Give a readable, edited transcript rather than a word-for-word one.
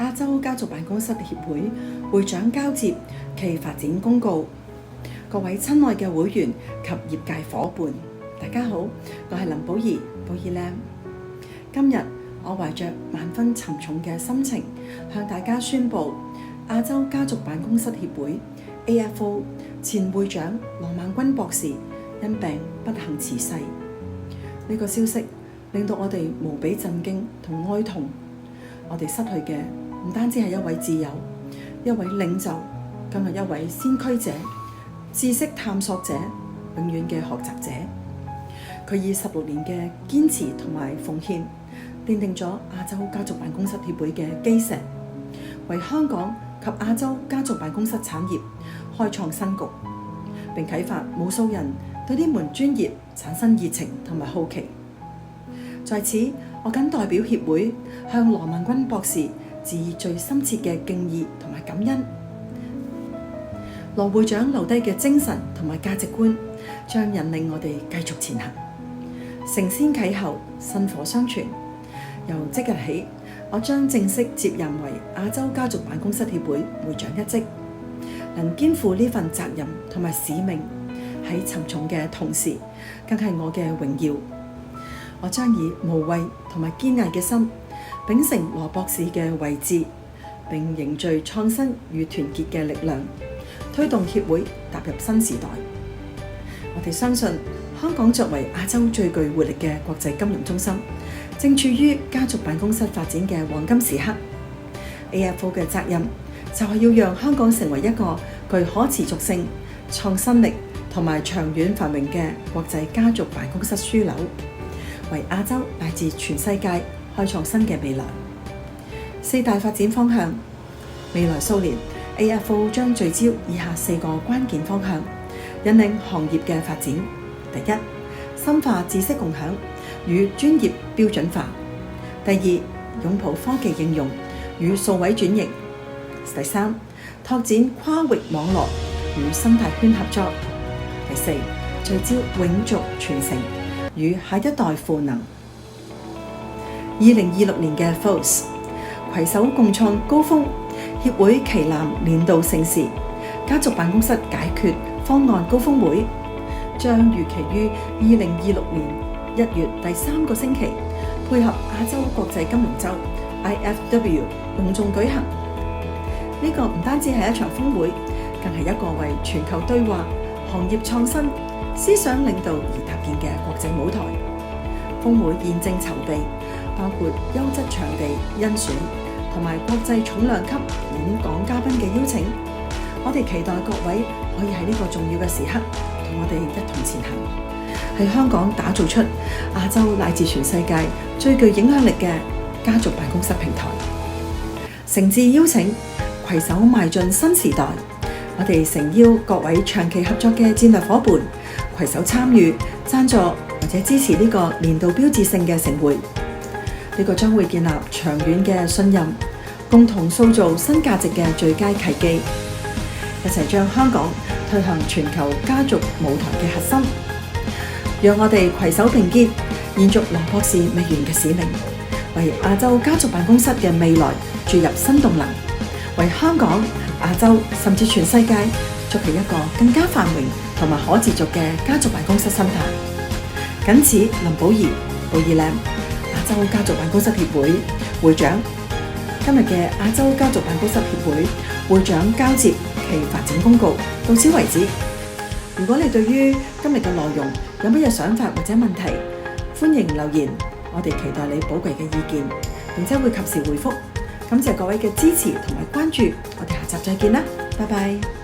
亞洲家族辦公室協會會長交接暨發展公告。各位親愛嘅會員及業界伙伴，大家好，我係林寶儀，寶儀 Lam。今日我懷着萬分沉重嘅心情，向大家宣布亞洲家族辦公室協會 AFO 前會長羅孟君博士因病不幸辭世。呢個消息令到我哋無比震驚同哀痛。我哋失去嘅唔單止係一位摯友、一位領袖，更係一位先驅者、知識探索者、永遠嘅學習者。佢以16年嘅堅持同埋奉獻，奠定咗亞洲家族辦公室協會嘅基石，為香港及亞洲家族辦公室產業開創新局，並啟發無數人對呢門專業產生熱情同埋好奇。在此，我謹代表協會向羅孟君博士致以最深切嘅敬意同埋感恩。羅會長留低嘅精神同埋價值觀，將引領我哋繼續前行。承先啟後，薪火相傳。由即日起，我將正式接任為亞洲家族辦公室協會會長一職，能肩負呢份責任同埋使命，喺沉重嘅同時，更係我嘅榮耀。我將以無畏同埋堅毅嘅心，秉承羅博士嘅遺志，並凝聚創新與團結嘅力量，推動協會踏入新時代。我哋相信香港作為亞洲最具活力嘅國際金融中心，正處於家族辦公室發展嘅黃金時刻。AFO 嘅責任就係要讓香港成為一個具可持續性、創新力同埋長遠繁榮嘅國際家族辦公室樞紐，為亞洲乃至全世界開創新嘅未來。4大發展方向，未來數年 AFO 將聚焦以下4個關鍵方向，引領行業嘅發展。第一，深化知識共享與專業標準化；第二，擁抱科技應用與數位轉型；第三，拓展跨域網絡與生態圈合作；第四，聚焦永續傳承與下一代賦能。2026年嘅 FOS 攜手共創高峰協會旗艦年度盛事家族辦公室解決方案高峰會，將預期於2026年1月第3個星期，配合亞洲國際金融週 IFW 隆重舉行。呢個唔單止係一場峰會，更係一個為全球對話、行業創新、思想領導而搭建嘅國際舞台。峰會現正籌備，包括優質場地甄選同埋國際重量級演講嘉賓嘅邀請。我哋期待各位可以喺呢個重要嘅時刻同我哋一同前行，喺香港打造出亞洲乃至全世界最具影響力嘅家族辦公室平台。誠摯邀請，攜手邁進新時代。我哋誠邀各位長期合作嘅戰略夥伴，攜手參與、贊助或者支持呢個年度標誌性嘅盛會。呢個將會建立長遠嘅信任，共同塑造新價值嘅最佳契機，一齊將香港推向全球家族舞台嘅核心。讓我哋攜手並肩，延續羅博士未完嘅使命，為亞洲家族辦公室嘅未來注入新動能，為香港、亞洲甚至全世界築起一個更加繁榮同埋可持續嘅家族辦公室生態。謹此林寶儀，寶儀 Lam， 亞洲家族辦公室協會會長。今日嘅亞洲家族辦公室協會會長交接暨發展公告到此為止。如果你對於今日嘅內容有乜嘢想法或者問題，歡迎留言，我哋期待你寶貴嘅意見，並且會及時回覆。感謝各位嘅支持同埋關注，我哋下集再見啦，拜拜。